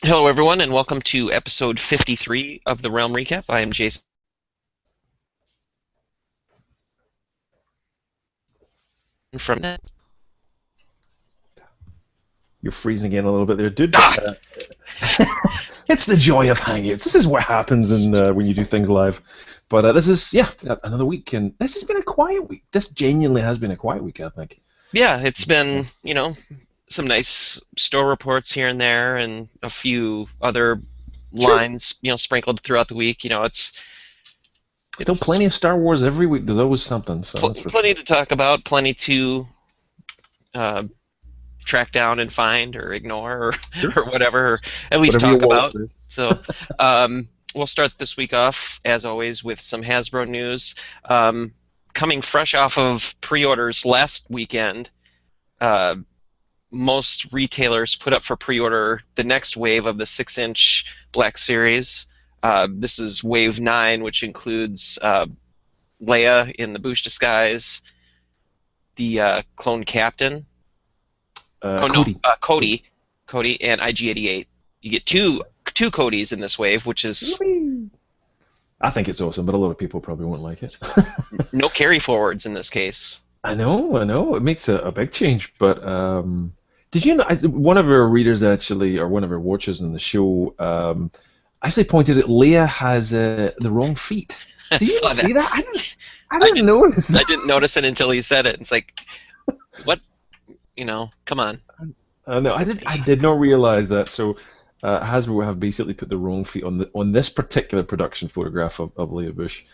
Hello, everyone, and welcome to episode 53 of the Realm Recap. I am Jason from Net. You're freezing again a little bit there, dude. Ah! It's the joy of Hangouts. This is what happens when you do things live. But this is, another week. And this has been a quiet week. This genuinely has been a quiet week, I think. Yeah, it's been, some nice store reports here and there and a few other Sure. lines, sprinkled throughout the week. Still It's plenty of Star Wars every week. There's always something, so that's for plenty sure. to talk about, plenty to uh, track down and find or ignore or, Sure. or whatever, or at least Whatever your talk wallet about. says. So, we'll start this week off, as always, with some Hasbro news. Coming fresh off of pre-orders last weekend, uh, most retailers put up for pre-order the next wave of the 6-inch Black Series. This is Wave 9, which includes Leia in the Bouche disguise, the clone captain. Oh no, Cody. Cody, and IG-88. You get two Codys in this wave, which is Whee! I think it's awesome, but a lot of people probably won't like it. no carry forwards in this case. I know. It makes a big change, but did you know? One of our readers actually, or one of our watchers in the show, actually pointed out Leia has the wrong feet. I Did you saw see that. that? I didn't notice I that. didn't notice it until he said it. It's like, what? Come on. No, I did not realize that. So Hasbro have basically put the wrong feet on this particular production photograph of Leia Bush,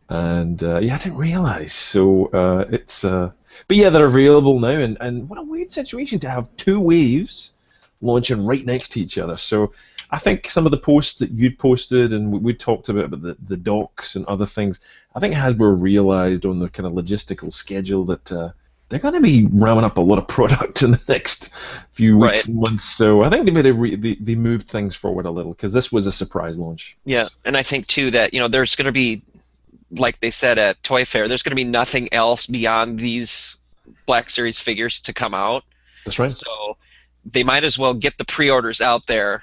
and I didn't realize. So but yeah, they're available now, and what a weird situation to have two waves launching right next to each other. So I think some of the posts that you'd posted and we talked about the docks and other things, I think Hasbro realized on their kind of logistical schedule that they're going to be ramming up a lot of product in the next few weeks Right. and months. So I think they made they moved things forward a little because this was a surprise launch. Yeah, and I think too that there's going to be, like they said at Toy Fair, there's going to be nothing else beyond these Black Series figures to come out. That's right. So they might as well get the pre-orders out there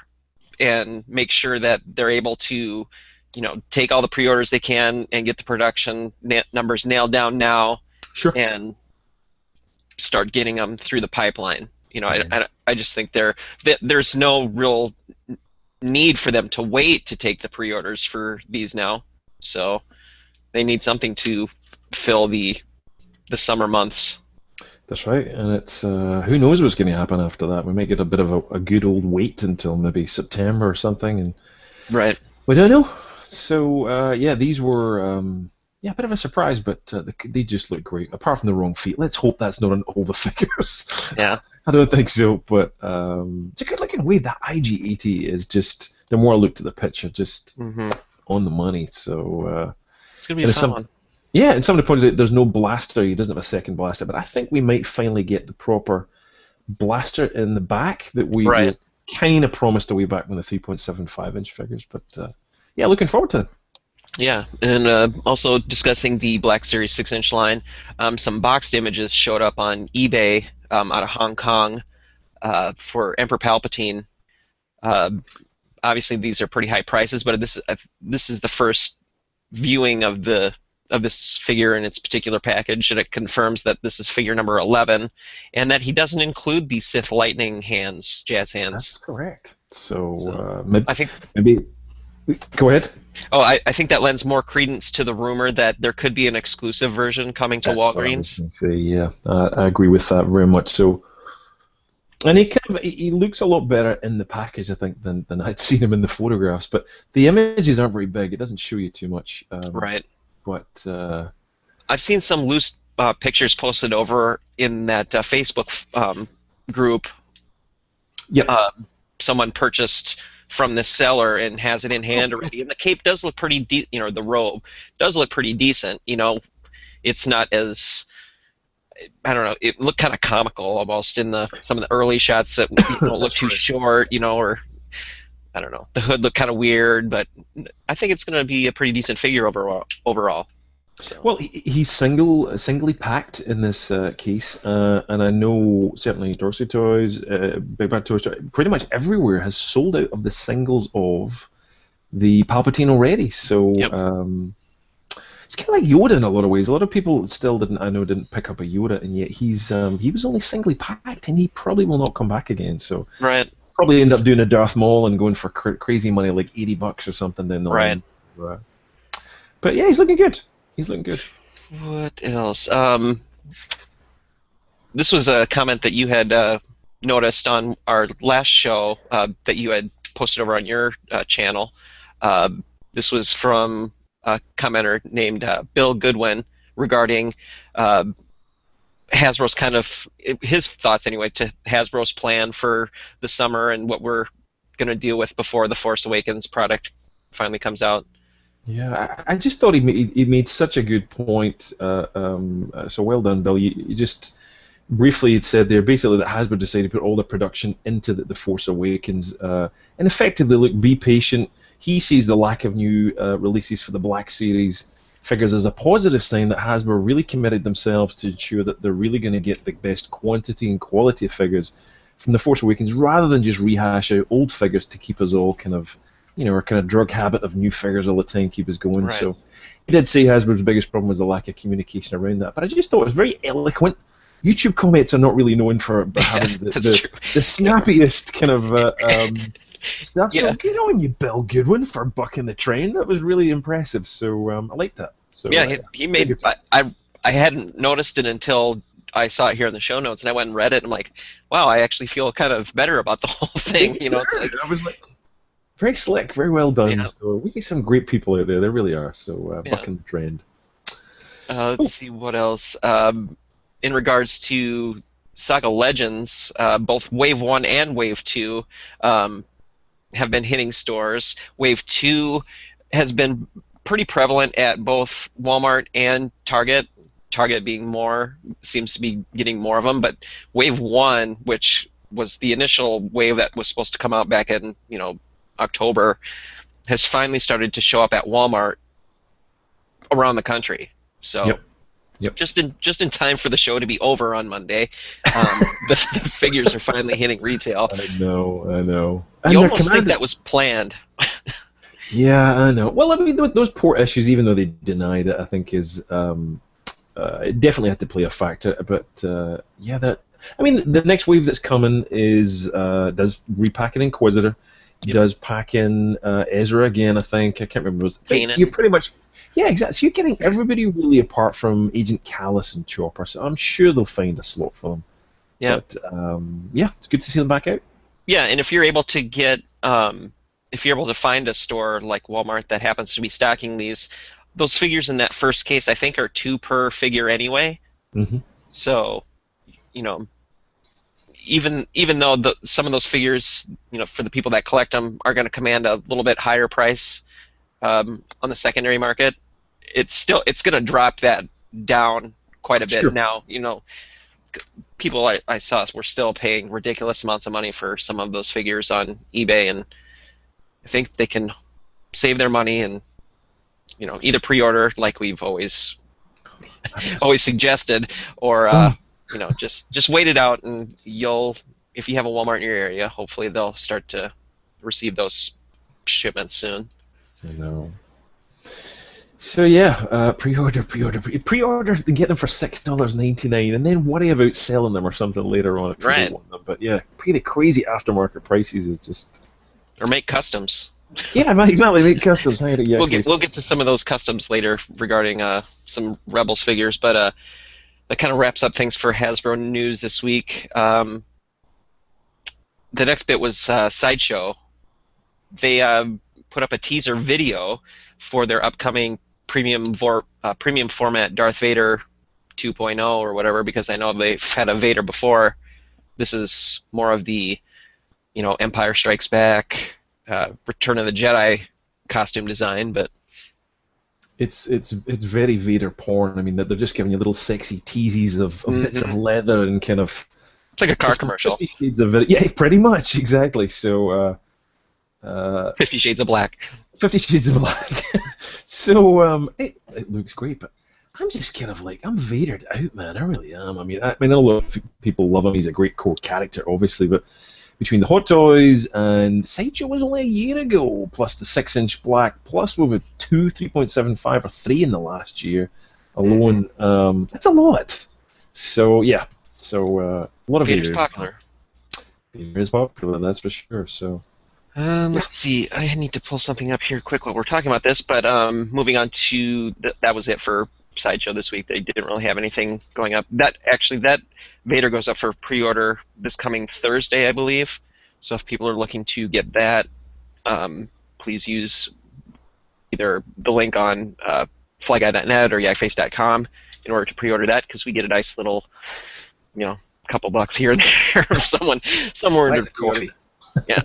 and make sure that they're able to, take all the pre-orders they can and get the production numbers nailed down now Sure. and start getting them through the pipeline. I just think there's no real need for them to wait to take the pre-orders for these now. So they need something to fill the summer months. That's right, and it's who knows what's going to happen after that. We might get a bit of a good old wait until maybe September or something, and Right. we don't know. So these were a bit of a surprise, but they just look great. Apart from the wrong feet, let's hope that's not on all the figures. Yeah. I don't think so, but it's a good looking wave. That IG-80 is just, the more I looked at the picture, just Hmm. on the money. So It's gonna be and a it's fun one. yeah, and somebody pointed out there's no blaster. He doesn't have a second blaster, but I think we might finally get the proper blaster in the back that we were Right. kind of promised a way back when the 3.75-inch figures. But looking forward to it. Yeah, and also discussing the Black Series 6-inch line, some boxed images showed up on eBay out of Hong Kong for Emperor Palpatine. Uh, Obviously, these are pretty high prices, but this is the first viewing of this figure in its particular package, and it confirms that this is figure number 11, and that he doesn't include the Sith lightning hands, jazz That's hands. correct. So So I think. maybe go ahead. Oh, I think that lends more credence to the rumor that there could be an exclusive version coming to That's what I was Walgreens. going to say. Yeah, I agree with that very much. So, and he looks a lot better in the package, I think, than I'd seen him in the photographs. But the images aren't very big. It doesn't show you too much. Right. But I've seen some loose pictures posted over in that Facebook group. yeah, Someone purchased from this seller and has it in hand already, and the cape does look pretty the robe does look pretty decent. It's not as, I don't know, it looked kind of comical almost in some of the early shots that look That's too right. short, or I don't know, the hood looked kind of weird, but I think it's going to be a pretty decent figure overall. So. Well, he's singly packed in this case, and I know certainly Dorsey Toys, Big Bad Toys, pretty much everywhere has sold out of the singles of the Palpatine already. So Yep. it's kind of like Yoda in a lot of ways. A lot of people still didn't pick up a Yoda, and yet he was only singly packed, and he probably will not come back again. So Right. probably end up doing a Darth Maul and going for crazy money like $80 or something down the Right. line. Right. But yeah, he's looking good. He's looking good. What else? This was a comment that you had noticed on our last show that you had posted over on your channel. This was from a commenter named Bill Goodwin regarding Hasbro's kind of his thoughts anyway to Hasbro's plan for the summer and what we're going to deal with before the Force Awakens product finally comes out. Yeah, I just thought he made such a good point. So well done, Bill. You just briefly had said there basically that Hasbro decided to put all the production into the Force Awakens, and effectively, look, be patient. He sees the lack of new releases for the Black Series figures as a positive sign that Hasbro really committed themselves to ensure that they're really going to get the best quantity and quality of figures from the Force Awakens, rather than just rehash out old figures to keep us all kind of, our kind of drug habit of new figures all the time keep us going. Right. So he did say Hasbro's biggest problem was the lack of communication around that, but I just thought it was very eloquent. YouTube comments are not really known for having the snappiest kind of stuff. Yeah. So good on you, Bill Goodwin, for bucking the trend. That was really impressive. So I like that. So yeah, he made. I hadn't noticed it until I saw it here in the show notes, and I went and read it. And I'm like, wow, I actually feel kind of better about the whole thing. I was like, very slick, very well done. Yeah. So we get some great people out there. There really are. So bucking the trend. Let's see what else. In regards to Saga Legends, both Wave 1 and Wave 2 have been hitting stores. Wave 2 has been pretty prevalent at both Walmart and Target. Target being more, seems to be getting more of them, but Wave 1, which was the initial wave that was supposed to come out back in, October, has finally started to show up at Walmart around the country. So Yep. just in time for the show to be over on Monday, the figures are finally hitting retail. I know. You almost think that was planned. Yeah, I know. Well, I mean, those port issues, even though they denied it, I think is it definitely had to play a factor. But the next wave that's coming is does repack an Inquisitor, does pack in Ezra again. I think I can't remember. You're pretty much. Yeah, exactly. So you're getting everybody really apart from Agent Callus and Chopper, so I'm sure they'll find a slot for them. Yeah. But it's good to see them back out. Yeah, and if you're able to get, if you're able to find a store like Walmart that happens to be stocking those figures in that first case, I think are 2 per figure anyway. Mm-hmm. So, even though some of those figures, for the people that collect them, are going to command a little bit higher price on the secondary market, it's going to drop that down quite a bit. Sure. Now. People I saw were still paying ridiculous amounts of money for some of those figures on eBay, and I think they can save their money and either pre-order like we've always suggested, or just wait it out, and if you have a Walmart in your area, hopefully they'll start to receive those shipments soon. I know. So yeah, pre-order, and get them for $6.99, and then worry about selling them or something later on if you don't want them. But yeah, pay the crazy aftermarket prices is just. Or make customs. Yeah, exactly. Make customs. We'll get to some of those customs later regarding some Rebels figures, but that kind of wraps up things for Hasbro news this week. The next bit was Sideshow. They put up a teaser video for their upcoming premium format Darth Vader 2.0 or whatever, because I know they've had a Vader before. This is more of the, Empire Strikes Back, Return of the Jedi costume design, but it's very Vader porn. I mean, they're just giving you little sexy teases of bits of leather and kind of. It's like a car commercial. 50 Shades of it. Yeah, pretty much, exactly. So. 50 Shades of Black. 50 Shades of Black. So it looks great, but I'm just kind of like, I'm Vadered out, man. I really am. I mean, a lot of people love him. He's a great core character, obviously, but between the Hot Toys and Sideshow was only a year ago, plus the 6-inch black, plus we've had 3.75 or 3 in the last year alone. That's a lot. So, yeah. So, a lot of Vader's Vader's popular. Vader is popular, that's for sure. So, Let's see. I need to pull something up here quick while we're talking about this, but moving on to that was it for Sideshow this week. They didn't really have anything going up. That Vader goes up for pre-order this coming Thursday, I believe. So if people are looking to get that, please use either the link on Flyguy.net or Yakface.com in order to pre-order that, because we get a nice little, couple bucks here and there from somewhere nice to pre-order. coffee. Yeah.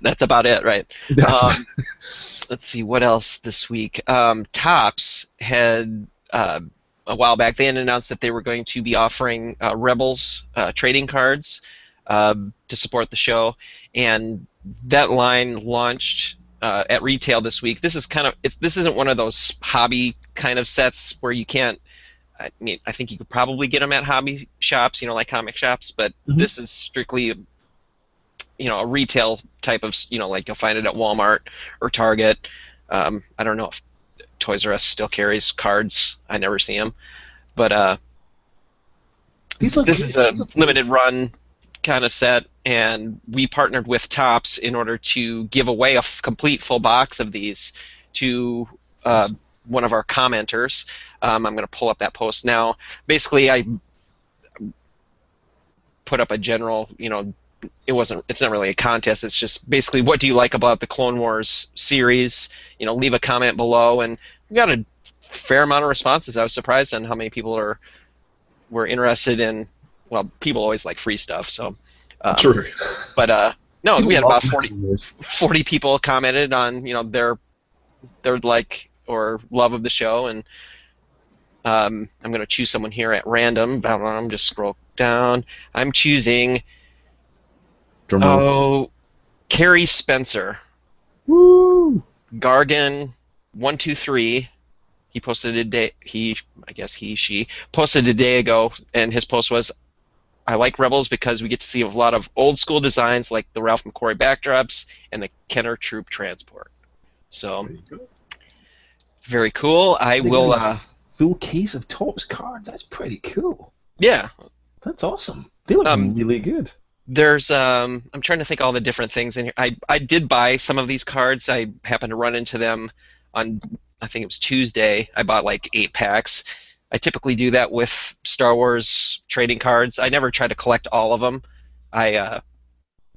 That's about it, right? Let's see, what else this week? Topps had, a while back, they had announced that they were going to be offering Rebels trading cards to support the show, and that line launched at retail this week. This isn't one of those hobby kind of sets where you can't. I mean, I think you could probably get them at hobby shops, like comic shops, but this is strictly a retail type of, like you'll find it at Walmart or Target. I don't know if Toys R Us still carries cards. I never see them. But this is a limited run kind of set, and we partnered with Topps in order to give away a complete full box of these to one of our commenters. I'm going to pull up that post now. Basically, I put up a general, it's not really a contest. It's just basically, what do you like about the Clone Wars series? Leave a comment below, and we got a fair amount of responses. I was surprised on how many people were interested in. Well, people always like free stuff, so. True. But no, we had about 40 people commented on their like or love of the show, and I'm going to choose someone here at random. I'm just scroll down. I'm choosing. Carrie Spencer. Woo! Gargan 123. He posted a day. She posted a day ago, and his post was, "I like Rebels because we get to see a lot of old school designs like the Ralph McQuarrie backdrops and the Kenner Troop transport." So, very cool. I will. Full case of Topps cards. That's pretty cool. Yeah, that's awesome. They look really good. There's I'm trying to think all the different things in here. I did buy some of these cards. I happened to run into them on, I think it was Tuesday. I bought like 8 packs. I typically do that with Star Wars trading cards. I never try to collect all of them. I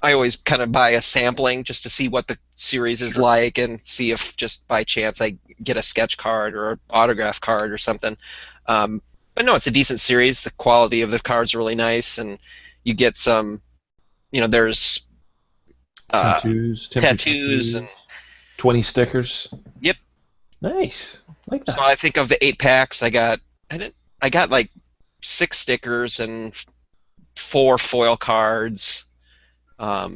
always kind of buy a sampling just to see what the series is like, and see if just by chance I get a sketch card or an autograph card or something. But no, it's a decent series. The quality of the cards are really nice, and you get some. There's tattoos and 20 stickers. Yep. Nice. Like that. So I think of the 8 packs, I got like 6 stickers and 4 foil cards. I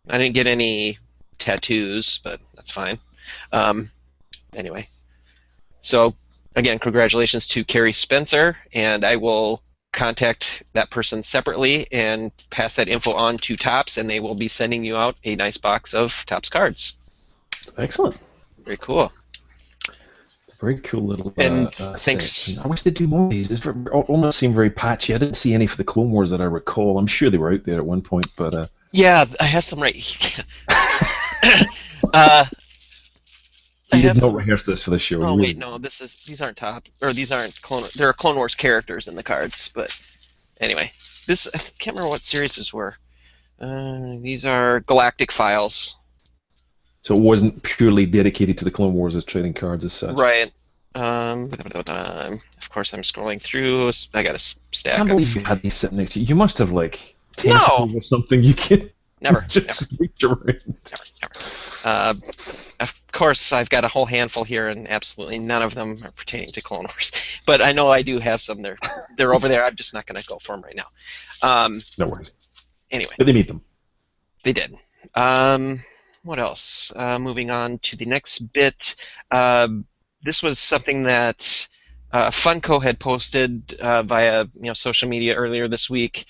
didn't get any tattoos, but that's fine. Anyway, so again, congratulations to Carrie Spencer, and I will contact that person separately and pass that info on to Topps, and they will be sending you out a nice box of Topps cards. Excellent. Very cool. It's a very cool little thanks. Section. I wish they'd do more of these. It almost seemed very patchy. I didn't see any for the Clone Wars that I recall. I'm sure they were out there at one point, but yeah, I have some right here. You did not rehearse this for the show. Oh wait, no, these aren't Clone. There are Clone Wars characters in the cards, but anyway, I can't remember what series these were. These are Galactic Files. So it wasn't purely dedicated to the Clone Wars as trading cards as such. Right. Of course, I'm scrolling through. I got a stack. I can't believe you had these sitting next to you. You must have like tentacles or something. You can. Never. Just reach around. Never. Of course, I've got a whole handful here, and absolutely none of them are pertaining to Clone Wars. But I know I do have some. They're over there. I'm just not going to go for them right now. No worries. Anyway. But they meet them. They did. What else? Moving on to the next bit. This was something that Funko had posted via social media earlier this week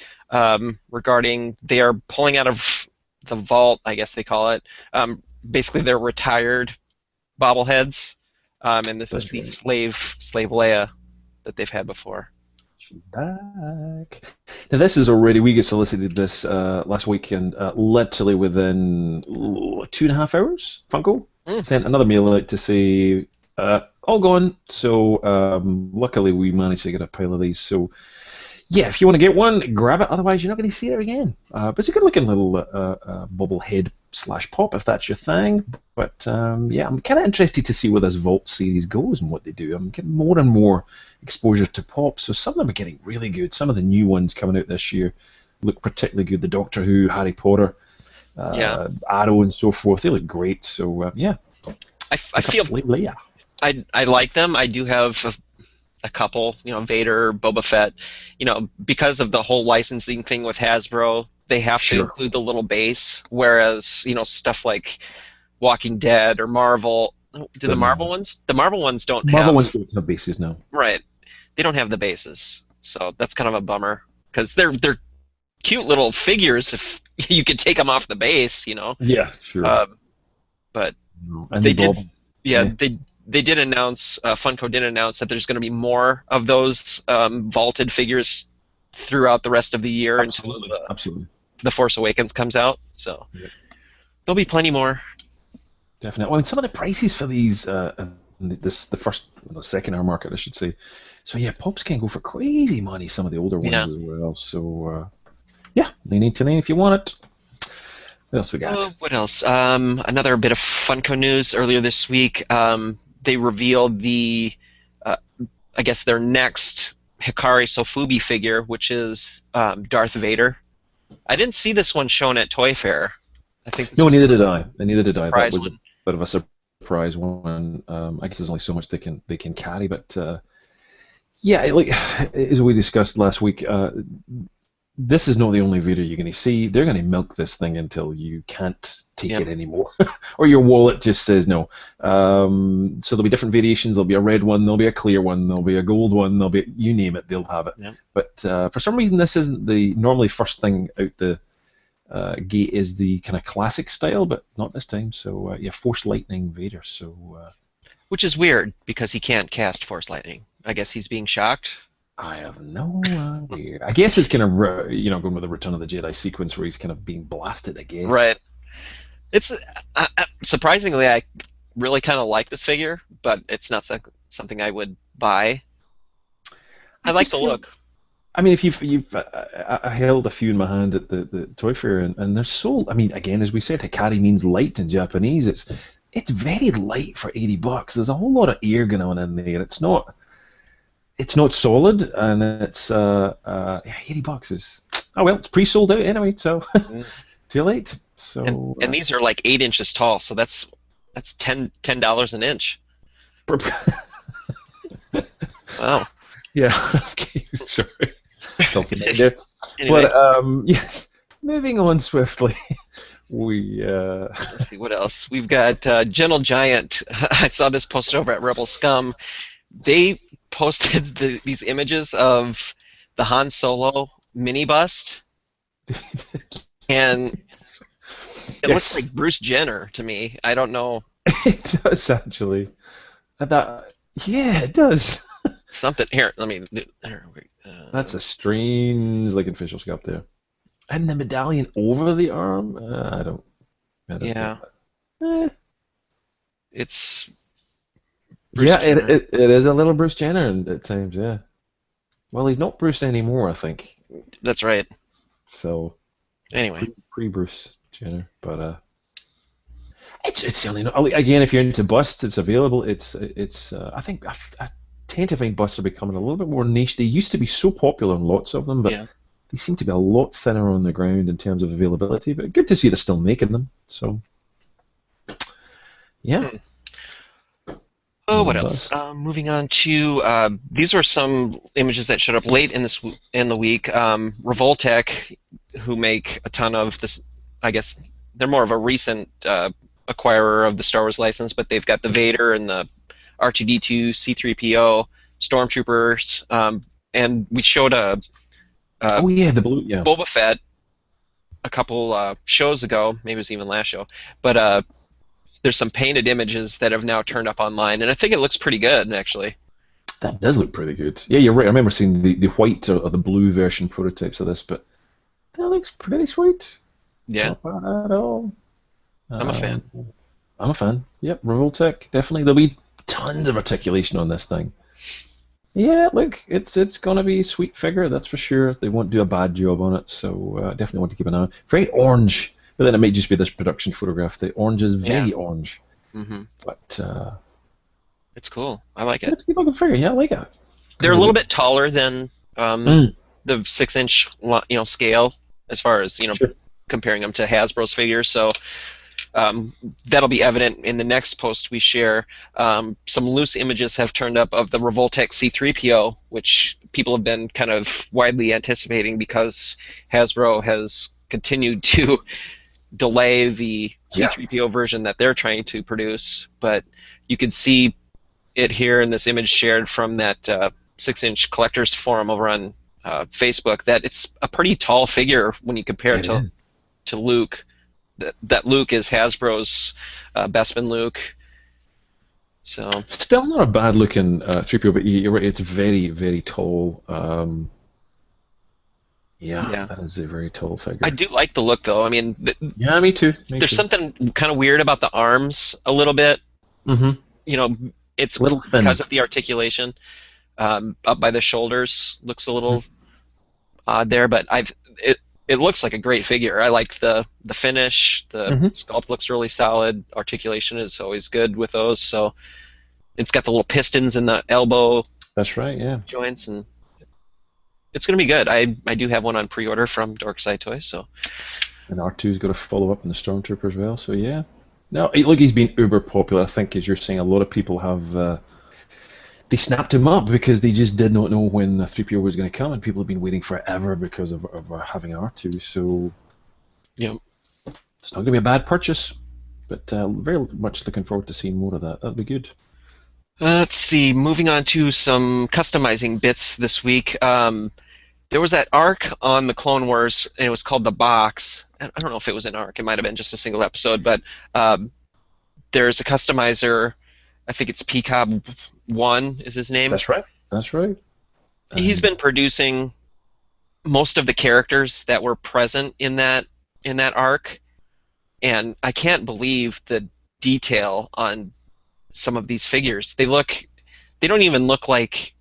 regarding they are pulling out of the vault, I guess they call it. Basically, they're retired bobbleheads, and this is That's the right. slave Leia that they've had before. She's back. Now this is already, we get solicited this last week, and literally within 2.5 hours, Funko Mm. sent another mail out to say all gone. So luckily we managed to get a pile of these. So yeah, if you want to get one, grab it. Otherwise, you're not going to see it again. But it's a good-looking little bobblehead slash pop if that's your thing. But yeah, I'm kind of interested to see where this Vault series goes and what they do. I'm getting more and more exposure to pop, so some of them are getting really good. Some of the new ones coming out this year look particularly good. The Doctor Who, Harry Potter, Yeah, Arrow, and so forth. They look great. So yeah, I pick up feel Slave Leia. I like them. I do have a couple, Vader, Boba Fett, because of the whole licensing thing with Hasbro, they have to Sure. include the little base, whereas, stuff like Walking Dead or Marvel, do the Doesn't Marvel have ones? The Marvel ones don't Marvel have, ones don't have bases now. right, they don't have the bases. So that's kind of a bummer because they're cute little figures if you could take them off the base. Yeah, sure. Um, but No. And they they did, bob. yeah, Yeah. they did announce, Funko did announce that there's going to be more of those vaulted figures throughout the rest of the year until Absolutely, absolutely. the Force Awakens comes out. So Yeah, there'll be plenty more. definitely. Well, and some of the prices for these, the first, the second hour market, I should say. So yeah, pops can go for crazy money. Some of the older Yeah. ones as well. So yeah, 9.99 if you want it. What else we got? What else? Another bit of Funko news earlier this week. They revealed uh, I guess, their next Hikari Sofubi figure, which is Darth Vader. I didn't see this one shown at Toy Fair. I think this No, was neither a did I. Neither did I. That surprise was a one. bit of a surprise one. I guess there's only so much they can carry, but yeah, like as we discussed last week, this is not the only video you're going to see. They're going to milk this thing until you can't take Yep. it anymore, or your wallet just says no. So there'll be different variations. There'll be a red one, there'll be a clear one, there'll be a gold one, there'll be, you name it, they'll have it. Yep. But for some reason, this isn't the normally first thing out the gate is the kind of classic style, but not this time. So yeah, Force Lightning Vader. So Which is weird because he can't cast Force Lightning. I guess he's being shocked. I have no idea. I guess it's kind of going with the Return of the Jedi sequence where he's kind of being blasted. I guess. Right. It's surprisingly, I really kind of like this figure, but it's not something I would buy. I I like just the feel. look. I mean, if you've I held a few in my hand at the toy fair, and they're so. I mean, again, as we said, Hikari means light in Japanese. It's very light for $80. There's a whole lot of air going on in there. It's not solid, and it's yeah, $80 is. Oh well, it's pre-sold out anyway, so Mm. too late. And So and these are like 8 inches tall, so that's $10 an inch. Wow. yeah, okay, sorry, filthy mind there. Anyway, But yes, moving on swiftly. We let's see what else. We've got Gentle Giant. I saw this posted over at Rebel Scum. They posted these images of the Han Solo mini bust, and it looks like yes, Bruce Jenner to me. I don't know. it does actually. That yeah, it does. Something here. Let me. That's a strange looking facial sculpt there. And the medallion over the arm? I don't Yeah, get that. it's Bruce Yeah, it, Jenner. it it is a little Bruce Jenner at times. Yeah. Well, he's not Bruce anymore, I think. That's right. So Anyway, pre Bruce Jenner, but it's certainly not. Again, if you're into busts, it's available. It's I think I tend to find busts are becoming a little bit more niche. They used to be so popular and lots of them, but yeah. they seem to be a lot thinner on the ground in terms of availability. But good to see they're still making them. So yeah, Hmm. Oh, what one else? bust. Moving on to these were some images that showed up late in the week. Revoltech, who make a ton of this, I guess they're more of a recent acquirer of the Star Wars license, but they've got the Vader and the R2D2 C3PO stormtroopers, and we showed a Oh yeah, the blue. Yeah, Boba Fett a couple shows ago, maybe it was even last show, but there's some painted images that have now turned up online, and I think it looks pretty good, actually. that does look pretty good. Yeah, you're right. I remember seeing the white or the blue version prototypes of this, but that looks pretty sweet. Yeah, Not bad at all. I'm a fan. I'm a fan. Yep, Revoltech, definitely. There'll be tons of articulation on this thing. Yeah, look, it's gonna be a sweet figure, that's for sure. They won't do a bad job on it, so definitely want to keep an eye on it. Very orange, but then it might just be this production photograph. The orange is very orange, but It's cool. I like it. it's a good looking figure. Yeah, I like it. They're a little bit taller than the 6-inch scale as far as Sure. comparing them to Hasbro's figures. So that'll be evident in the next post we share. Some loose images have turned up of the Revoltech C3PO, which people have been kind of widely anticipating because Hasbro has continued to delay the C3PO version that they're trying to produce. But you can see it here in this image shared from that 6-inch collectors forum over on Facebook, that it's a pretty tall figure when you compare it to Luke. That Luke is Hasbro's Bespin Luke. So Still not a bad looking 3PO, but you're right, it's very, very tall. Yeah, that is a very tall figure. I do like the look, though. I mean, yeah, me too. There's something kind of weird about the arms a little bit. Mm-hmm. It's a little thin because of the articulation. Up by the shoulders looks a little odd there, but it looks like a great figure. I like the finish. The sculpt looks really solid. Articulation is always good with those. So it's got the little pistons in the elbow. That's right. Yeah. Joints, and it's going to be good. I do have one on pre-order from Dorkside Toys. So. And R2's got to follow up on the Stormtrooper as well. So yeah. No, look, he's been uber popular. I think, as you're saying, a lot of people have. They snapped him up because they just did not know when 3PO was going to come, and people have been waiting forever because of having R2. So, yeah, it's not going to be a bad purchase, but very much looking forward to seeing more of that. That'd be good. Let's see. Moving on to some customizing bits this week. There was that arc on the Clone Wars, and it was called The Box. I don't know if it was an arc. It might have been just a single episode, but there's a customizer. I think it's Peacock1 is his name. That's right. That's right. He's been producing most of the characters that were present in that arc, and I can't believe the detail on some of these figures. They don't even look like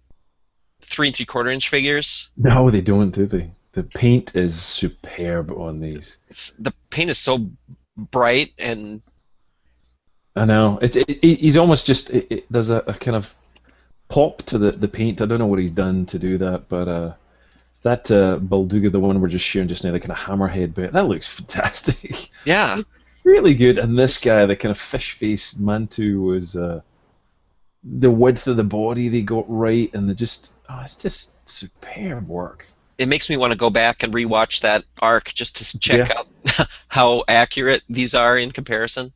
3 3/4-inch figures. No, they don't, do they? The paint is superb on these. The paint is so bright, and I know. He's almost just. There's a kind of pop to the paint. I don't know what he's done to do that, but that Balduga, the one we're just sharing just now, the kind of hammerhead bit, that looks fantastic. Yeah. Really good. And this guy, the kind of fish-faced Mantu, was the width of the body they got right, and it's just superb work. It makes me want to go back and rewatch that arc just to check out how accurate these are in comparison.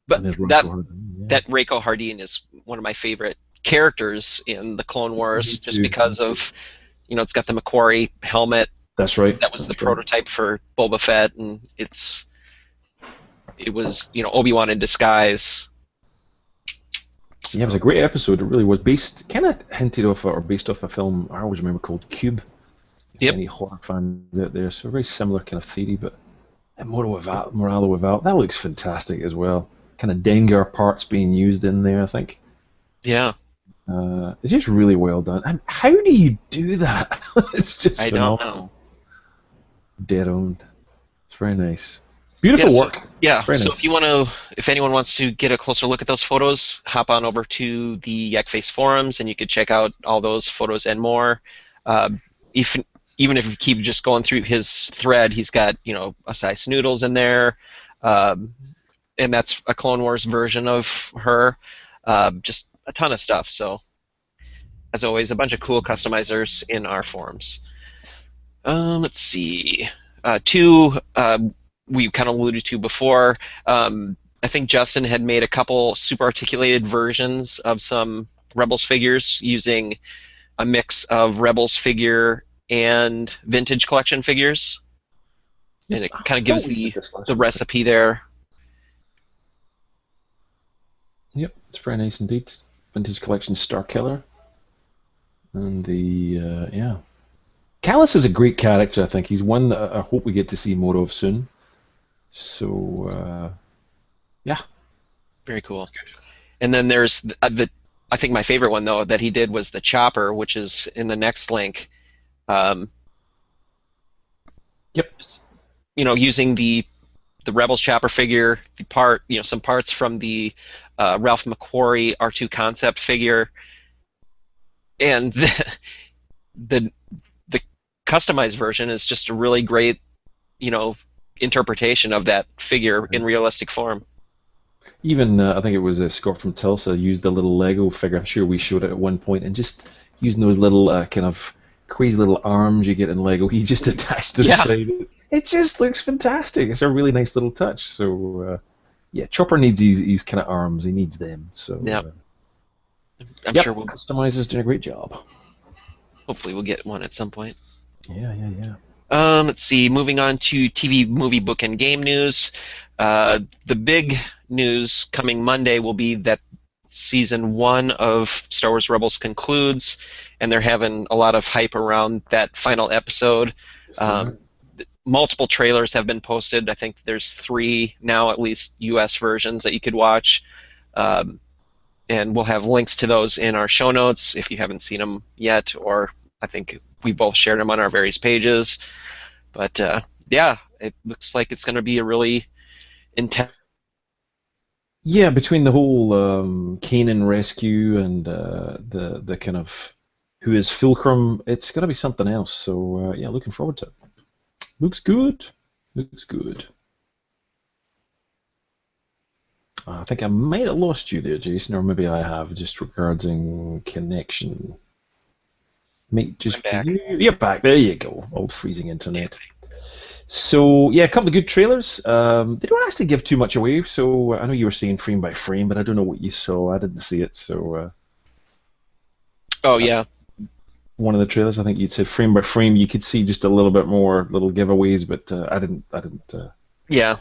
But that Reiko Hardin is one of my favorite characters in the Clone Wars, just because of, it's got the Macquarie helmet. That's right. That was the prototype for Boba Fett, and it was Obi-Wan in disguise. Yeah, it was a great episode. It really was kind of hinted off or based off a film I always remember called Cube. Yep. Any horror fans out there? So a very similar kind of theory, but Moralo without that looks fantastic as well. Kind of Dengar parts being used in there, I think. Yeah. It's just really well done. And how do you do that? It's just phenomenal. Don't know. Dead owned. It's very nice. Beautiful work. Yeah. Very so nice. if anyone wants to get a closer look at those photos, hop on over to the Yakface forums, and you could check out all those photos and more. Even if you keep just going through his thread, he's got Asai Snoodles in there, and that's a Clone Wars version of her. Just a ton of stuff. So, as always, a bunch of cool customizers in our forums. Let's see. Two we kind of alluded to before. I think Justin had made a couple super articulated versions of some Rebels figures using a mix of Rebels figure and vintage collection figures, and it I kind of thought gives we did this last the week. recipe there. Yep, it's very nice indeed. Vintage Collection Star Killer. And the, yeah. Callus is a great character, I think. He's one that I hope we get to see more of soon. So, yeah. Very cool. And then there's I think my favorite one though that he did was the Chopper, which is in the next link. Um, Yep. Using the Rebels Chopper figure, some parts from the Ralph McQuarrie R2 concept figure, and the the customized version is just a really great, interpretation of that figure in realistic form. Even, I think it was Scott from Tulsa used the little Lego figure. I'm sure we showed it at one point, and just using those little kind of crazy little arms you get in Lego, he just attached to the side. It just looks fantastic. It's a really nice little touch. So, yeah, Chopper needs his kind of arms. He needs them. So, I'm sure Customizer's doing a great job. Hopefully we'll get one at some point. Yeah. Let's see. Moving on to TV, movie, book, and game news. The big news coming Monday will be that season 1 of Star Wars Rebels concludes, and they're having a lot of hype around that final episode. Multiple trailers have been posted. I think there's 3 now, at least U.S. versions that you could watch. And we'll have links to those in our show notes if you haven't seen them yet, or I think we both shared them on our various pages. But yeah, it looks like it's going to be a really intense. Yeah, between the whole Kanan rescue and the kind of who is Fulcrum, it's going to be something else. So yeah, looking forward to it. Looks good. Looks good. I think I might have lost you there, Jason, or maybe I have, just regarding connection. Might just back. You're back. There you go. Old freezing internet. So yeah, a couple of good trailers. They don't actually give too much away. So I know you were saying frame by frame, but I don't know what you saw. I didn't see it. So. Oh yeah. One of the trailers, I think you'd said frame by frame. You could see just a little bit more little giveaways, but I didn't. Yeah.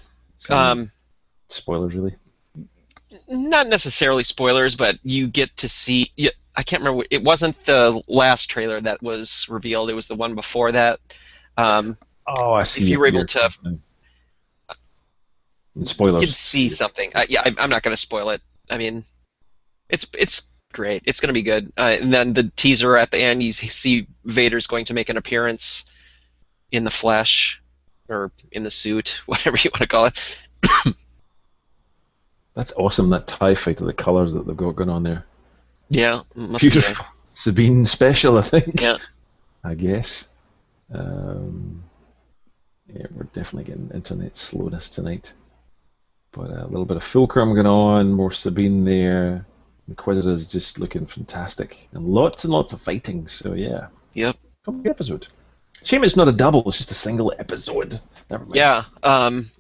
Spoilers really. Not necessarily spoilers, but you get to see. I can't remember. It wasn't the last trailer that was revealed. It was the one before that. Oh, I see. If you were able to. Spoilers. You can see something. Yeah, I'm not going to spoil it. I mean, it's great. It's going to be good. And then the teaser at the end, you see Vader's going to make an appearance in the flesh, or in the suit, whatever you want to call it. That's awesome, that TIE fighter, the colours that they've got going on there. Yeah. Beautiful. Sabine special, I think. Yeah. I guess. Yeah, we're definitely getting internet slowness tonight. But a little bit of Fulcrum going on, more Sabine there. Inquisitor's just looking fantastic. And lots of fighting, so yeah. Yep. Complete episode. Shame it's not a double, it's just a single episode. Never mind. Yeah.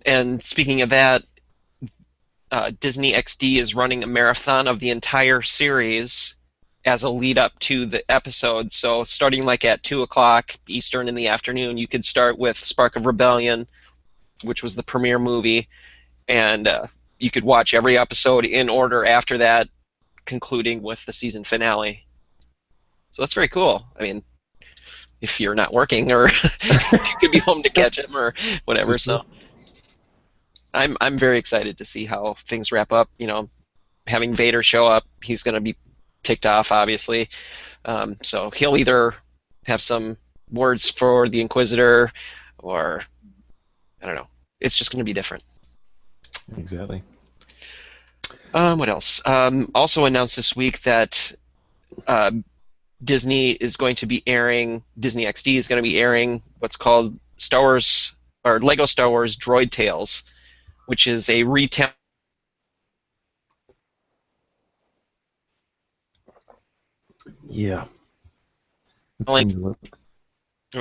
And speaking of that, Disney XD is running a marathon of the entire series as a lead up to the episode. So starting like at 2 o'clock Eastern in the afternoon, you could start with Spark of Rebellion, which was the premiere movie, and you could watch every episode in order after that, concluding with the season finale. So that's very cool. I mean, if you're not working, or you could be home to catch them or whatever. So I'm very excited to see how things wrap up. Having Vader show up, he's going to be ticked off, obviously. So he'll either have some words for the Inquisitor, or I don't know. It's just going to be different. Exactly. What else? Also announced this week that Disney XD is going to be airing what's called Star Wars, or Lego Star Wars Droid Tales, which is a retail. Yeah. Oh,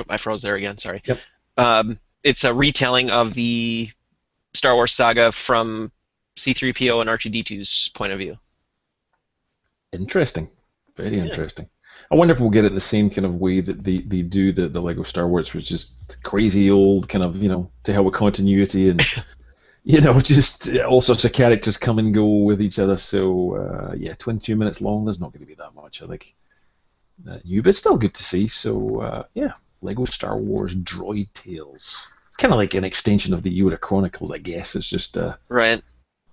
I froze there again. Sorry. Yep. It's a retelling of the Star Wars saga from C-3PO and R2-D2's point of view. Interesting. Very Yeah. interesting. I wonder if we'll get it the same kind of way that they do the Lego Star Wars, which is crazy old kind of, to hell with continuity and, just all sorts of characters come and go with each other. So, yeah, 22 minutes long, there's not going to be that much, I think. New, but still good to see. So, yeah, Lego Star Wars Droid Tales. It's kind of like an extension of the Yoda Chronicles, I guess. It's just Right.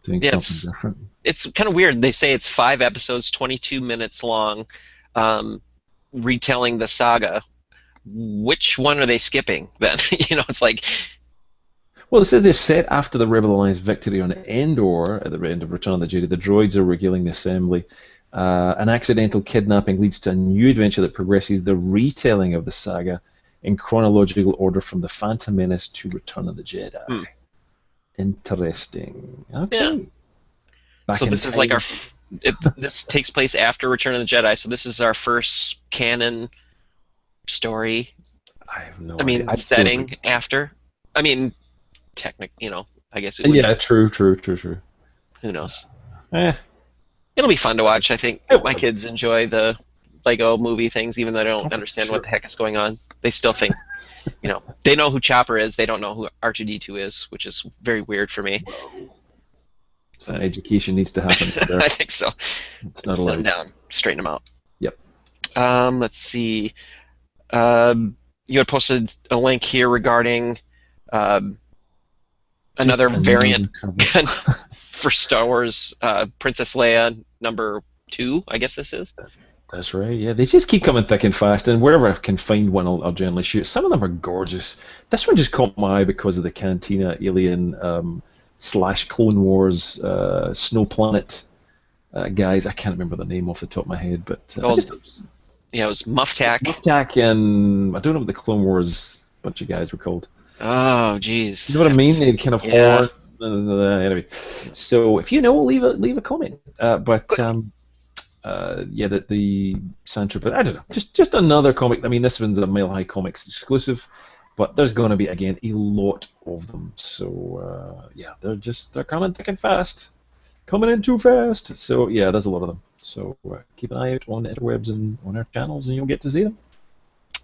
doing Yeah, something different. it's kind of weird. They say it's 5 episodes, 22 minutes long, retelling the saga. Which one are they skipping then? It's like, Well, it says they're set after the Rebel Alliance victory on Endor at the end of Return of the Jedi. The droids are regaling the assembly. An accidental kidnapping leads to a new adventure that progresses the retelling of the saga in chronological order from The Phantom Menace to Return of the Jedi. Interesting. Okay. yeah. Back So in this is time. like this takes place after Return of the Jedi. So this is our first canon story. I have no I idea. mean, setting after. I mean, I guess it would. Yeah, true. Who knows? Eh, It'll be fun to watch. I think It my will. kids enjoy the Lego movie things, even though they don't Oh, for understand sure. what the heck is going on. They still think, they know who Chopper is. They don't know who R2D2 is, which is very weird for me. Some education needs to happen there. I think so. It's not Sit them allowed. down, straighten them out. Yep. Let's see. You had posted a link here regarding another Just variant cover. for Star Wars Princess Leia #2, I guess this is. That's right, yeah. They just keep coming thick and fast, and wherever I can find one, I'll generally shoot. Some of them are gorgeous. This one just caught my eye because of the Cantina Alien / Clone Wars Snow Planet guys. I can't remember the name off the top of my head, but It was Muftak. Muftak and I don't know what the Clone Wars bunch of guys were called. Oh, jeez. You know what I mean? They'd kind of Yeah. horn. Anyway, so if you know, leave a comment. Yeah, the Sandtrooper. But I don't know. Just another comic. I mean, this one's a Mile High Comics exclusive, but there's going to be again a lot of them. So yeah, they're coming thick and fast, coming in too fast. So yeah, there's a lot of them. So keep an eye out on the interwebs and on our channels, and you'll get to see them.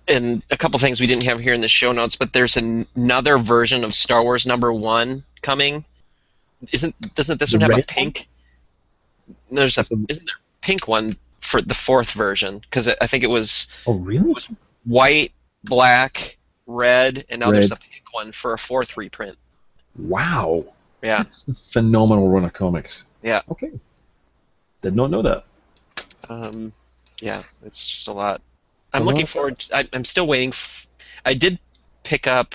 And a couple things we didn't have here in the show notes, but there's another version of Star Wars #1 coming. Doesn't this one have a red pink? Isn't there a pink one for the 4th version? Because I think it was Oh really? white, black, red, and now there's a Red. pink one for a 4th reprint. Wow. Yeah. That's a phenomenal run of comics. Yeah. Okay. Did not know that. Yeah, it's just a lot. a I'm looking lot. forward. I'm still waiting. I did pick up.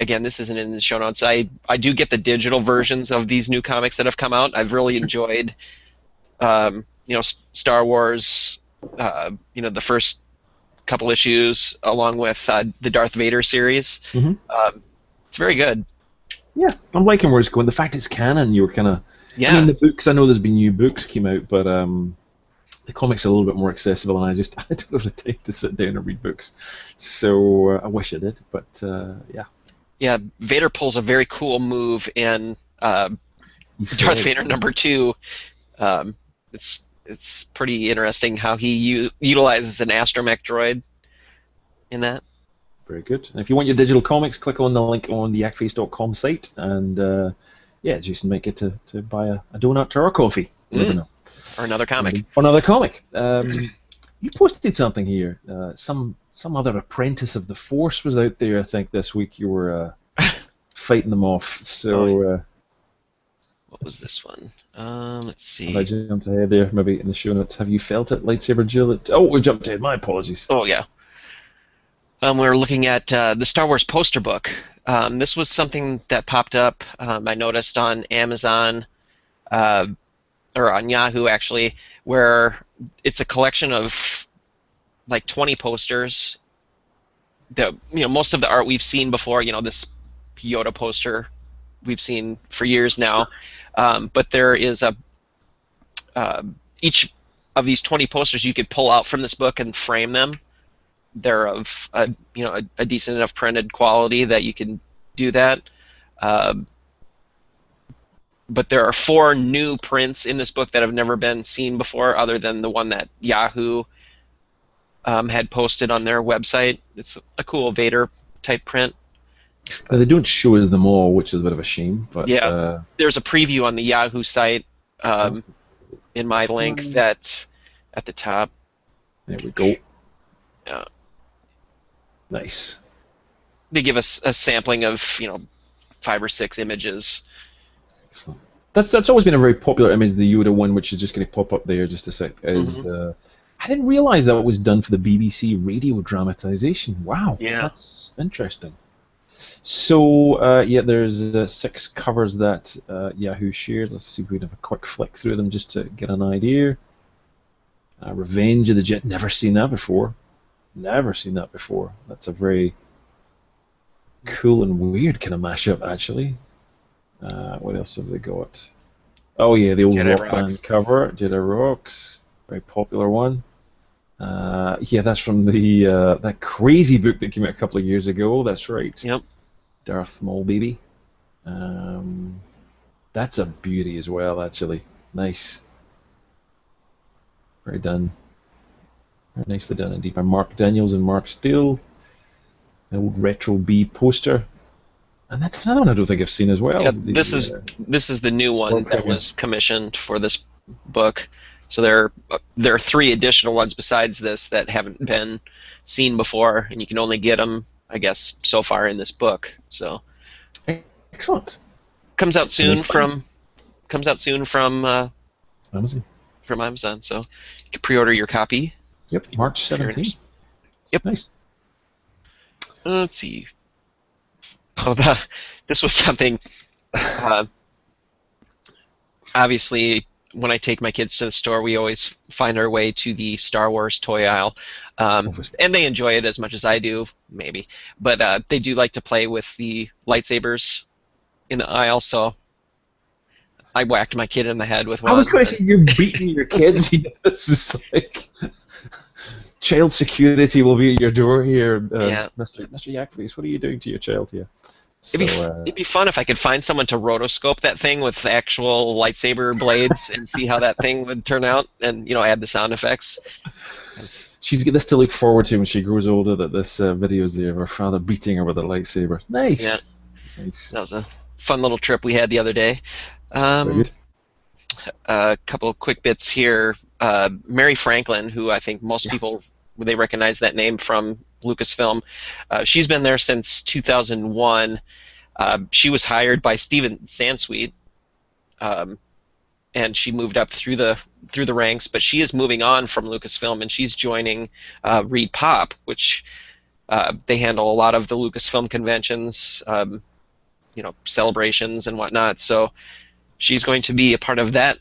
Again, this isn't in the show notes. I do get the digital versions of these new comics that have come out. I've really enjoyed, Star Wars. The first couple issues, along with the Darth Vader series. Mhm. It's very good. Yeah, I'm liking where it's going. The fact it's canon, you were kind of. Yeah. I mean, the books. I know there's been new books came out, but the comics are a little bit more accessible, and I don't have the time to sit down and read books. So I wish I did, but yeah. Yeah, Vader pulls a very cool move in Darth Vader #2. It's pretty interesting how he utilizes an astromech droid in that. Very good. And if you want your digital comics, click on the link on the Yakface.com site, and yeah, Jason might get to buy a donut or a coffee. You never know. Or another comic. Or another comic. You posted something here. Some other apprentice of the Force was out there, I think, this week. You were fighting them off. So what was this one? Let's see. have I jumped ahead there? Maybe in the show notes. Have you felt it, lightsaber Jill? Oh, we jumped ahead. My apologies. Oh, yeah. We're looking at the Star Wars poster book. This was something that popped up, I noticed on Amazon, or on Yahoo, actually, where it's a collection of like 20 posters. Most of the art we've seen before, this Yoda poster we've seen for years now. But there is each of these 20 posters you could pull out from this book and frame them. They're of a decent enough printed quality that you can do that. but there are 4 new prints in this book that have never been seen before, other than the one that Yahoo had posted on their website. It's a cool Vader type print. Now, they don't show us them all, which is a bit of a shame. But Yeah, there's a preview on the Yahoo site in my link that at the top. There we go. Uh, Nice. they give us a sampling of 5 or 6 images. Excellent. That's always been a very popular image, the Yoda one, which is just going to pop up there just a sec. I didn't realize that was done for the BBC radio dramatization. Wow, Yeah. That's interesting. So, yeah, there's 6 covers that Yahoo shares. Let's see if we can have a quick flick through them just to get an idea. Revenge of the Jet, never seen that before. Never seen that before. That's a very cool and weird kind of mashup, actually. What else have they got? Oh, yeah, the old Jedi Rock Rocks. Band cover, Jedi Rocks, very popular one. Yeah, that's from the that crazy book that came out a couple of years ago. That's right. Yep. Darth Maul baby. That's a beauty as well, actually. Nice. Very done. Very nicely done indeed by Mark Daniels and Mark Steele. The old Retro B poster. And that's another one I don't think I've seen as well. Yeah, this is the new one that was commissioned for this book. So there are 3 additional ones besides this that haven't been seen before, and you can only get them, I guess, so far in this book. So excellent. Comes out soon Nice from Amazon. from Amazon. So you can pre-order your copy. Yep, March 17th. Yep. Nice. Let's see. Oh, this was something. Obviously, when I take my kids to the store, we always find our way to the Star Wars toy aisle, and they enjoy it as much as I do, maybe. But they do like to play with the lightsabers in the aisle, so I whacked my kid in the head with one. I was going to say, you're beating your kids. This is like child security will be at your door here, Mr. Yakface. What are you doing to your child here? So, it'd be fun if I could find someone to rotoscope that thing with actual lightsaber blades and see how that thing would turn out, and add the sound effects. She's got this to look forward to when she grows older. That this video is there of her father beating her with a lightsaber. Nice. Yeah. Nice. That was a fun little trip we had the other day. Very good. A couple of quick bits here. Mary Franklin, who I think most people they recognize that name from Lucasfilm. She's been there since 2001. She was hired by Steven Sansweet, and she moved up through the ranks. But she is moving on from Lucasfilm, and she's joining Reed Pop, which they handle a lot of the Lucasfilm conventions, celebrations and whatnot. So she's going to be a part of that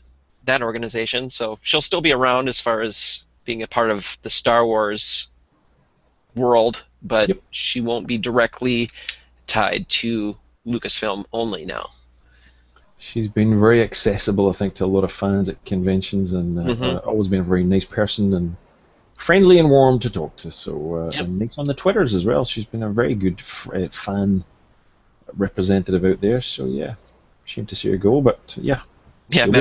organization. So she'll still be around as far as being a part of the Star Wars world, but she won't be directly tied to Lucasfilm only now. She's been very accessible, I think, to a lot of fans at conventions, and always been a very nice person and friendly and warm to talk to. So and nice on the Twitters as well. She's been a very good fan representative out there. So yeah, shame to see her go, but yeah. Yeah, I've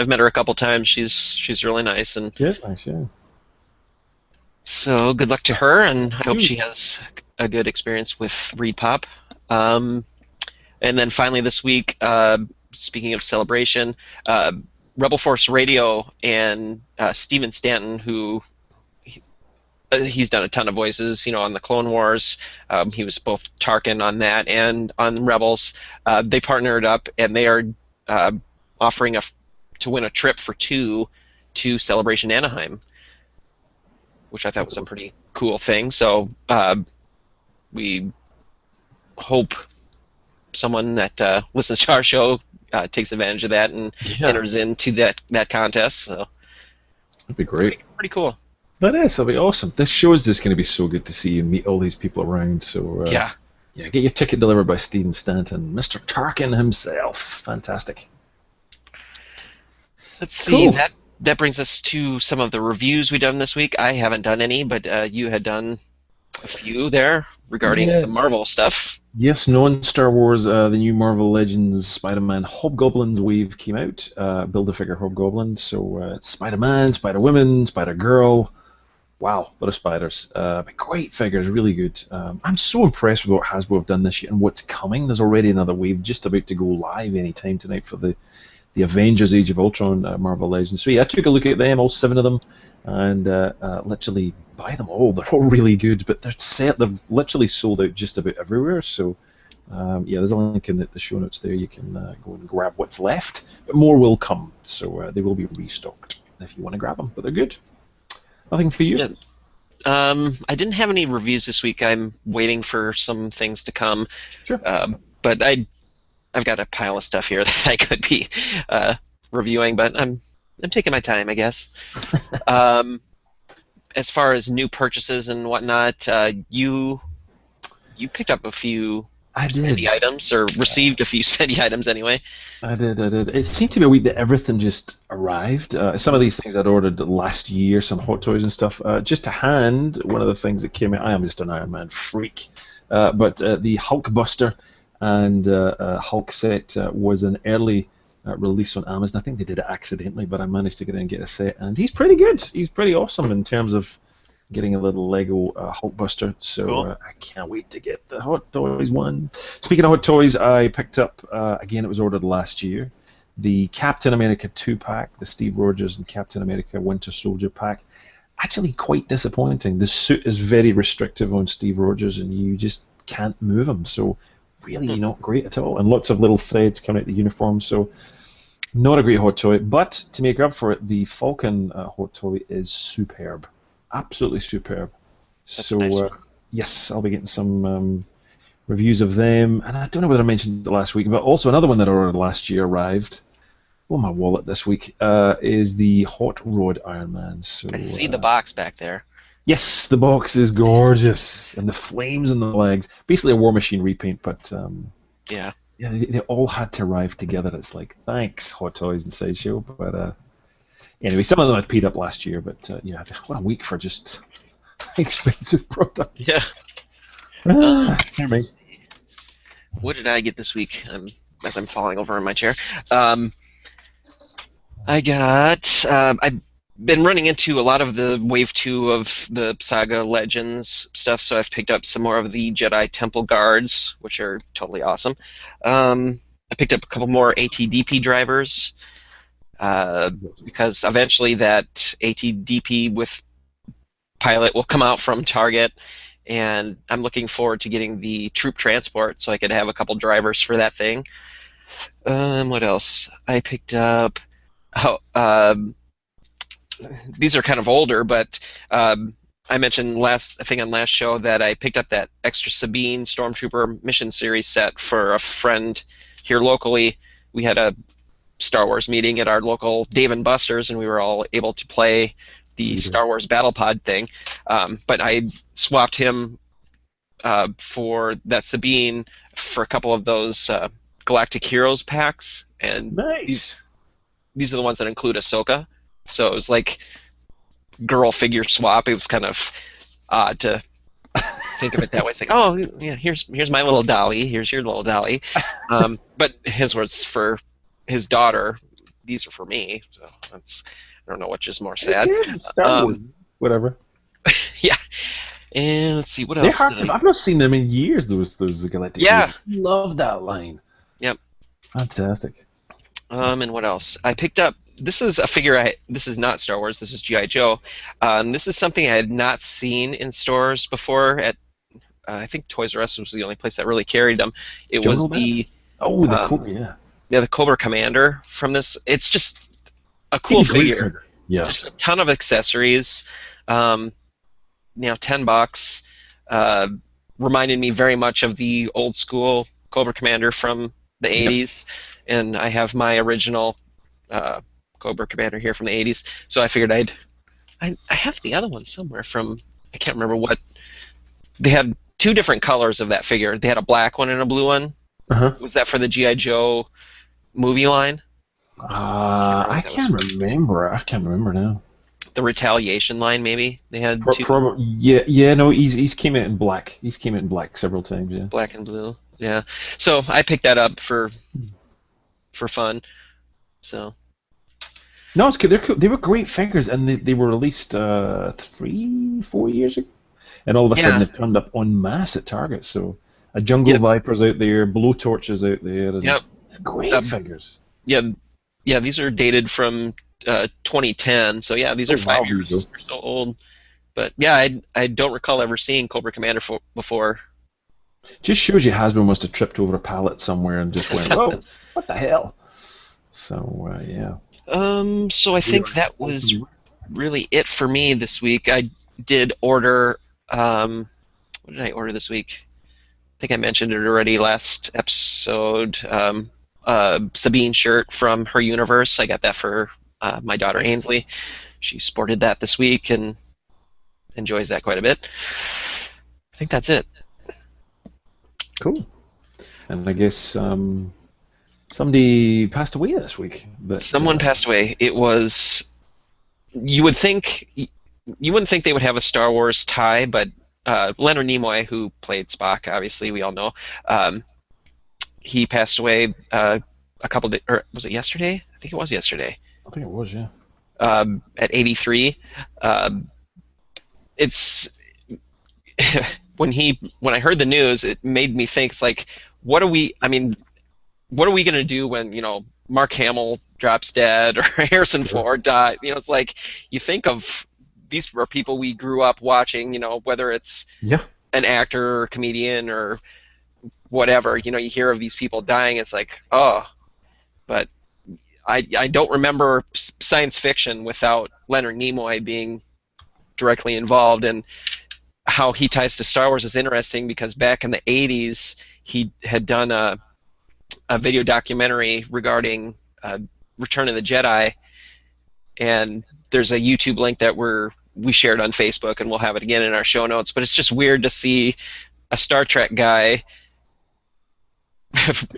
met her a couple times. She's really nice, and nice, yeah. So good luck to her, and I hope she has a good experience with Reed Pop. And then finally this week, speaking of celebration, Rebel Force Radio and Steven Stanton, who he's done a ton of voices, on the Clone Wars. He was both Tarkin on that and on Rebels. They partnered up, and they are offering to win a trip for 2 to Celebration Anaheim, which I thought was a pretty cool thing. So we hope someone that listens to our show takes advantage of that and enters into that contest. So that'd be great. Pretty cool. That is. That'll be awesome. This show is just going to be so good to see you meet all these people around. So yeah, get your ticket delivered by Steven Stanton, Mr. Tarkin himself. Fantastic. Let's see. Cool. That brings us to some of the reviews we've done this week. I haven't done any, but you had done a few there regarding some Marvel stuff. Yes, non-Star Wars, the new Marvel Legends Spider-Man Hobgoblins wave came out. Build-A-Figure Hobgoblin. So it's Spider-Man, Spider-Woman, Spider-Girl. Wow, what a spiders. But great figures, really good. I'm so impressed with what Hasbro have done this year and what's coming. There's already another wave just about to go live any time tonight for the Avengers Age of Ultron Marvel Legends. So yeah, I took a look at them, all 7 of them, and literally buy them all. They're all really good, but they're literally sold out just about everywhere. So yeah, there's a link in the show notes there. You can go and grab what's left, but more will come. So they will be restocked if you want to grab them. But they're good. Nothing for you? Yeah. I didn't have any reviews this week. I'm waiting for some things to come. Sure. But I've got a pile of stuff here that I could be reviewing, but I'm taking my time, I guess. As far as new purchases and whatnot, you picked up a few spendy items, or received a few spendy items anyway. I did. It seemed to be a week that everything just arrived. Some of these things I'd ordered last year, some Hot Toys and stuff. Just to hand, one of the things that came out, I am just an Iron Man freak, but the Hulk Buster and Hulk set was an early release on Amazon. I think they did it accidentally, but I managed to get in and get a set, and he's pretty good. He's pretty awesome in terms of getting a little Lego Hulkbuster, so cool. I can't wait to get the Hot Toys one. Speaking of Hot Toys, I picked up, again, it was ordered last year, the Captain America 2-pack, the Steve Rogers and Captain America Winter Soldier pack. Actually quite disappointing. The suit is very restrictive on Steve Rogers, and you just can't move him, so really not great at all. And lots of little threads coming out the uniform, so not a great Hot Toy. But to make up for it, the Falcon Hot Toy is superb. Absolutely superb. That's so nice. Yes, I'll be getting some reviews of them, and I don't know whether I mentioned it last week, but also another one that I ordered last year arrived. Oh, my wallet this week is the Hot Rod Iron Man. So I see the box back there. Yes, the box is gorgeous, and the flames on the legs. Basically a War Machine repaint, but yeah, they all had to arrive together. It's like, thanks, Hot Toys and Sideshow, but. Anyway, some of them I'd paid up last year, but yeah, what a week for just expensive products. Yeah. Anyways. What did I get this week? As I'm falling over in my chair. I got. I've been running into a lot of the Wave 2 of the Saga Legends stuff, so I've picked up some more of the Jedi Temple Guards, which are totally awesome. I picked up a couple more ATDP drivers. Because eventually that ATDP with pilot will come out from Target, and I'm looking forward to getting the troop transport so I could have a couple drivers for that thing. What else? I picked up... these are kind of older, but I mentioned I think on last show that I picked up that extra Sabine Stormtrooper Mission Series set for a friend here locally. We had a Star Wars meeting at our local Dave & Buster's, and we were all able to play the Star Wars Battle Pod thing. But I swapped him for that Sabine for a couple of those Galactic Heroes packs, and Nice. These are the ones that include Ahsoka. So it was like girl figure swap. It was kind of odd to think of it that way. It's like, oh yeah, here's my little dolly. Here's your little dolly. But his was for his daughter. These are for me. So I don't know which is more sad. Whatever. Yeah. And let's see what else. I've not seen them in years. Those Galactic. Yeah. Love that line. Yep. Fantastic. And what else? I picked up. This is a figure. This is not Star Wars. This is G.I. Joe. This is something I had not seen in stores before. At I think Toys R Us was the only place that really carried them. It was the Cobra, the Cobra Commander from this. It's just a cool figure. Yeah. Just a ton of accessories. $10. Reminded me very much of the old school Cobra Commander from the 80s, and I have my original Cobra Commander here from the 80s. So I figured I have the other one somewhere from, I can't remember what. They had two different colors of that figure. They had a black one and a blue one. Was that for the G.I. Joe movie line? I can't remember. I can't remember now. The Retaliation line, maybe they had two. No, he's came out in black. He's came out in black several times. Yeah. Black and blue. Yeah. So I picked that up for fun. So No, it's good. They're cool. They were great figures, and they were released 3, 4 years ago, and all of a sudden yeah. they've turned up en masse at Target. So a Jungle Yep. Viper's out there, Blowtorch out there, and Yep. great Um, figures. yeah. Yeah. These are dated from 2010. So yeah, these Oh are five wow, there you years go. or so old. But yeah, I don't recall ever seeing Cobra Commander before. Just shows you Hasbro must have tripped over a pallet somewhere and just went, Something. whoa, what the hell? So yeah. So I They think are that was awesome. really it for me this week. I did order. What did I order this week? I think I mentioned it already last episode. Sabine shirt from her universe. I got that for my daughter Nice. Ainsley. She sported that this week and enjoys that quite a bit. I think that's it. Cool. And I guess somebody passed away this week. But Someone passed away. It was you would think you wouldn't think they would have a Star Wars tie, but Leonard Nimoy, who played Spock, obviously we all know, um, he passed away a couple days, or was it yesterday? I think it was yesterday. I think it was, yeah. At 83. Um, it's when I heard the news, it made me think. It's like, what are we? I mean, what are we gonna do when Mark Hamill drops dead or Harrison Sure. Ford died? It's like you think of these are people we grew up watching. Whether it's Yeah. an actor or comedian or whatever. You hear of these people dying. It's like, oh, but I don't remember science fiction without Leonard Nimoy being directly involved, and how he ties to Star Wars is interesting because back in the 80s he had done a video documentary regarding Return of the Jedi, and there's a YouTube link that we shared on Facebook, and we'll have it again in our show notes. But it's just weird to see a Star Trek guy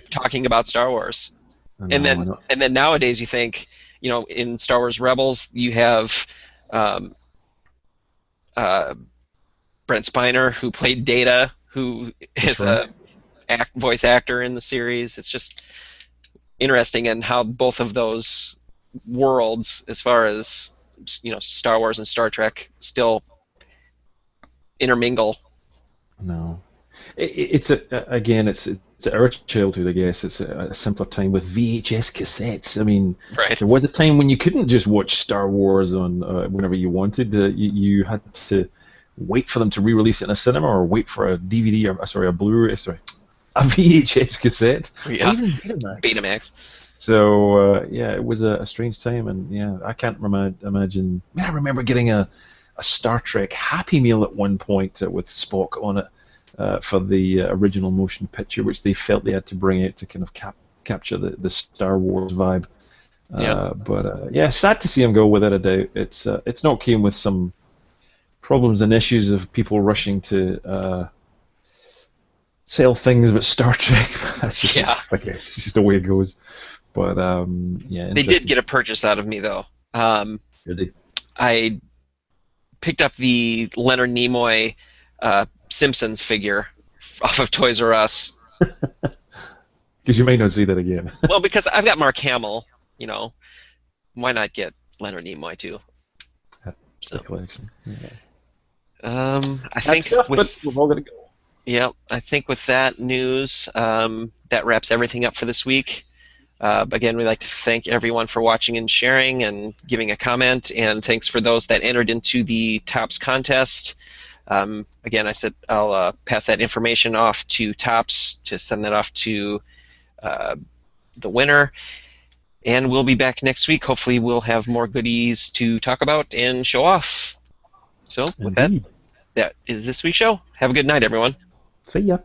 talking about Star Wars, I and know, I then know. and then nowadays you think, in Star Wars Rebels you have um, uh, Brent Spiner who played Data, who That's is right. a voice actor in the series. It's just interesting in how both of those worlds, as far as Star Wars and Star Trek, still intermingle. No. It's again, it's our childhood, I guess. It's a simpler time with VHS cassettes. I mean, Right. there was a time when you couldn't just watch Star Wars on whenever you wanted. You had to wait for them to re-release it in a cinema, or wait for a DVD, or sorry, a Blu-ray, sorry, a VHS cassette, or Yeah. even Betamax. Betamax. So yeah, it was a strange time, and yeah, I can't imagine. I mean, I remember getting a Star Trek Happy Meal at one point with Spock on it for the original motion picture, which they felt they had to bring out to kind of capture the Star Wars vibe. Yep. But yeah, sad to see him go, without a doubt. It's not came with some problems and issues of people rushing to sell things about Star Trek. That's just Yeah. life, I guess. It's just the way it goes. But yeah, They did interesting. get a purchase out of me though. Did they? I picked up the Leonard Nimoy Simpsons figure off of Toys R Us. Because you may not see that again. Well, because I've got Mark Hamill, you know, why not get Leonard Nimoy too? The So, collection. Yeah. I Bad think stuff, but with we've all got to go. yeah, I think with that news, that wraps everything up for this week. Again, we'd like to thank everyone for watching and sharing and giving a comment, and thanks for those that entered into the Tops contest. Again, I said I'll pass that information off to Tops to send that off to uh, the winner, and we'll be back next week. Hopefully, we'll have more goodies to talk about and show off. So, with that, Indeed. that is this week's show. Have a good night, everyone. See ya.